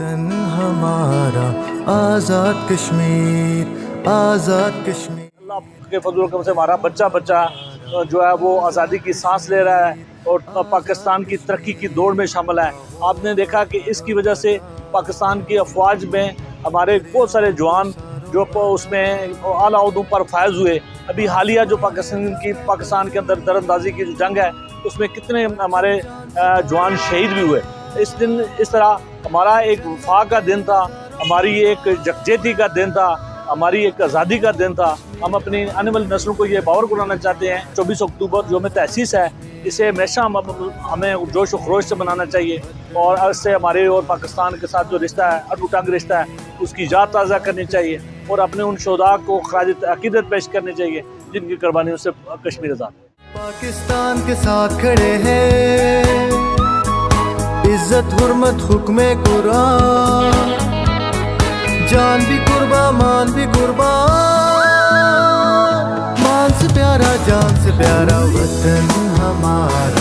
وطن ہمارا آزاد کشمیر، آزاد کشمیر۔ اللہ کے فضل و کرم سے ہمارا بچہ جو ہے وہ آزادی کی سانس لے رہا ہے اور پاکستان کی ترقی کی دوڑ میں شامل ہے۔ آپ نے دیکھا کہ اس کی وجہ سے پاکستان کی افواج میں ہمارے بہت سارے جوان جو اس میں اعلیٰ عہدوں پر فائز ہوئے۔ ابھی حالیہ جو پاکستان کے اندر در اندازی کی جو جنگ ہے اس میں کتنے ہمارے جوان شہید بھی ہوئے۔ اس طرح ہمارا ایک وفا کا دن تھا، ہماری ایک یکجہتی کا دن تھا، ہماری ایک آزادی کا دن تھا۔ ہم اپنی آنے والی نسلوں کو یہ باور کرانا چاہتے ہیں 24 اکتوبر جو ہمیں تأسیس ہے اسے ہمیشہ ہمیں جوش و خروش سے منانا چاہیے، اور اس سے ہمارے اور پاکستان کے ساتھ جو رشتہ ہے اٹوٹ رشتہ ہے اس کی یاد تازہ کرنی چاہیے، اور اپنے ان شہداء کو خراج عقیدت پیش کرنی چاہیے جن کی قربانیوں سے کشمیر آزاد۔ پاکستان کے ساتھ کھڑے ہیں، عزت حرمت حکم قرآن، جان بھی قربان مان بھی قربان، مان سے پیارا جان سے پیارا وطن ہمارا۔